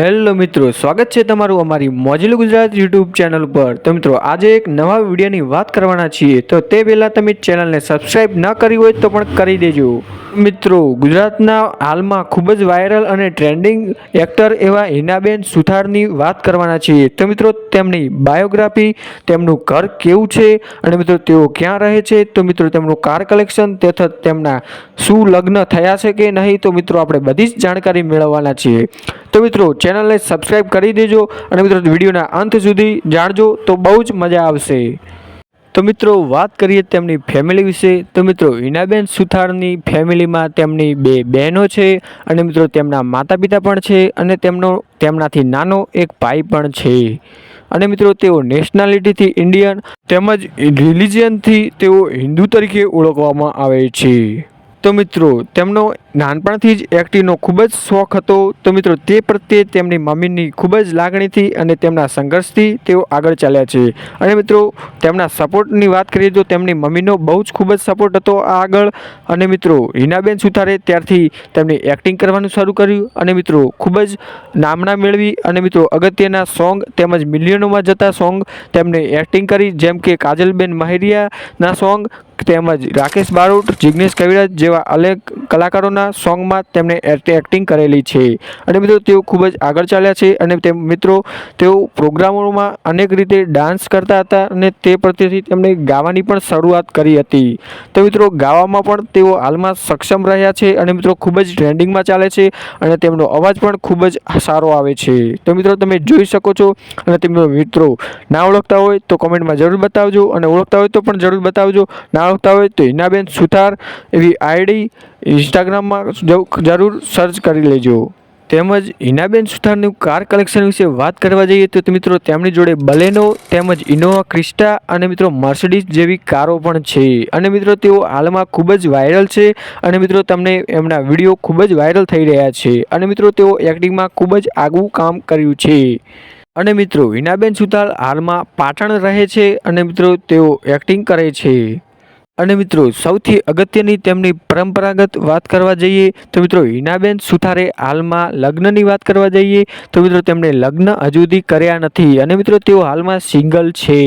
Hello મિત્રો, સ્વાગત છે તમારું અમારી મોજીલું ગુજરાત યુટ્યુબ ચેનલ પર। તો મિત્રો આજે એક નવા વિડીયોની વાત કરવાના છીએ, તો તે પહેલાં તમે ચેનલને સબસ્ક્રાઈબ ન કરી હોય તો પણ કરી દેજો। મિત્રો ગુજરાતના હાલમાં ખૂબ જ વાયરલ અને ટ્રેન્ડિંગ એક્ટર એવા હિનાબેન સુથારની વાત કરવાના છીએ। તો મિત્રો તેમની બાયોગ્રાફી, તેમનું ઘર કેવું છે અને મિત્રો તેઓ ક્યાં રહે છે, તો મિત્રો તેમનું કાર કલેક્શન તથા તેમના શું લગ્ન થયા છે કે નહીં, તો મિત્રો આપણે બધી જ જાણકારી મેળવવાના છીએ। તો મિત્રો ચેનલને સબસ્ક્રાઈબ કરી દેજો અને મિત્રો વિડીયોના અંત સુધી જાણજો તો બહુ જ મજા આવશે। તો મિત્રો વાત કરીએ તેમની ફેમિલી વિશે। તો મિત્રો હિનાબેન સુથારની ફેમિલીમાં તેમની બે બહેનો છે અને મિત્રો તેમના માતા પિતા પણ છે અને તેમનાથી નાનો એક ભાઈ પણ છે। અને મિત્રો તેઓ નેશનાલિટીથી ઇન્ડિયન તેમજ રિલિજિયનથી તેઓ હિન્દુ તરીકે ઓળખવામાં આવે છે। તો મિત્રો તેમનો નાનપણથી જ એક્ટિંગનો ખૂબ જ શોખ હતો। તો મિત્રો તે પ્રત્યે તેમની મમ્મીની ખૂબ જ લાગણીથી અને તેમના સંઘર્ષથી તેઓ આગળ ચાલ્યા છે। અને મિત્રો તેમના સપોર્ટની વાત કરીએ તો તેમની મમ્મીનો બહુ જ ખૂબ જ સપોર્ટ હતો આગળ। અને મિત્રો હિનાબેન સુથારે ત્યારથી તેમની એક્ટિંગ કરવાનું શરૂ કર્યું અને મિત્રો ખૂબ જ નામના મેળવી અને મિત્રો અગત્યના સોંગ તેમજ મિલિયનોમાં જતા સોંગ તેમને એક્ટિંગ કરી, જેમ કે કાજલબેન માહિરિયાના સોંગ તેમજ રાકેશ બારોટ, જિગ્નેશ કવિરાજ જેવા અનેક કલાકારોના સોંગમાં તેમણે એક્ટિંગ કરેલી છે। અને મિત્રો તેઓ ખૂબ જ આગળ ચાલ્યા છે અને મિત્રો તેઓ પ્રોગ્રામોમાં અનેક રીતે ડાન્સ કરતા હતા અને તે પ્રત્યેથી તેમણે ગાવાની પણ શરૂઆત કરી હતી। તો મિત્રો ગાવામાં પણ તેઓ હાલમાં સક્ષમ રહ્યા છે અને મિત્રો ખૂબ જ ટ્રેન્ડિંગમાં ચાલે છે અને તેમનો અવાજ પણ ખૂબ જ સારો આવે છે। તો મિત્રો તમે જોઈ શકો છો અને તમે મિત્રો ના ઓળખતા હોય તો કોમેન્ટમાં જરૂર બતાવજો અને ઓળખતા હોય તો પણ જરૂર બતાવજો। ના ઓળખતા હોય તો હિનાબેન સુથાર એવી આઈડી ઇન્સ્ટાગ્રામમાં જરૂર સર્ચ કરી લેજો। તેમજ હિનાબેન સુથારનું કાર કલેક્શન વિશે વાત કરવા જઈએ તો મિત્રો તેમની જોડે બલેનો તેમજ ઇનોવા ક્રિસ્ટા અને મિત્રો મર્સિડીઝ જેવી કારો પણ છે। અને મિત્રો તેઓ હાલમાં ખૂબ જ વાયરલ છે અને મિત્રો તમને એમના વિડીયો ખૂબ જ વાયરલ થઈ રહ્યા છે અને મિત્રો તેઓ એક્ટિંગમાં ખૂબ જ આગવું કામ કર્યું છે। અને મિત્રો હિનાબેન સુથાર હાલમાં પાટણ રહે છે અને મિત્રો તેઓ એક્ટિંગ કરે છે। અને મિત્રો સૌથી અગત્યની તેમની પરંપરાગત વાત કરવા જઈએ તો મિત્રો હિનાબેન સુથારે હાલમાં લગ્નની વાત કરવા જઈએ તો મિત્રો તેમણે લગ્ન હજુ સુધી કર્યા નથી અને મિત્રો તેઓ હાલમાં સિંગલ છે।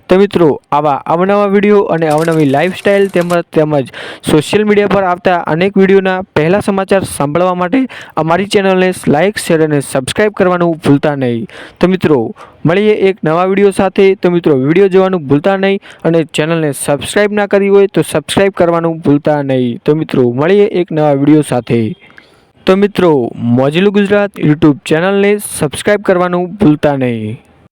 તો મિત્રો આવા અવનવા વિડીયો અને અવનવી લાઈફસ્ટાઈલ તેમજ સોશિયલ મીડિયા પર આવતા અનેક વિડીયોના પહેલા સમાચાર સાંભળવા માટે અમારી ચેનલને લાઈક, શેર અને સબસ્ક્રાઈબ કરવાનું ભૂલતા નહીં। તો મિત્રો મળીએ એક નવા વિડીયો સાથે। તો મિત્રો વિડીયો જોવાનું ભૂલતા નહીં અને ચેનલને સબસ્ક્રાઈબ ના કરી હોય તો સબસ્ક્રાઈબ કરવાનું ભૂલતા નહીં। તો મિત્રો મળીએ એક નવા વિડીયો સાથે। તો મિત્રો મોજીલું ગુજરાત યુટ્યુબ ચેનલને સબસ્ક્રાઈબ કરવાનું ભૂલતા નહીં।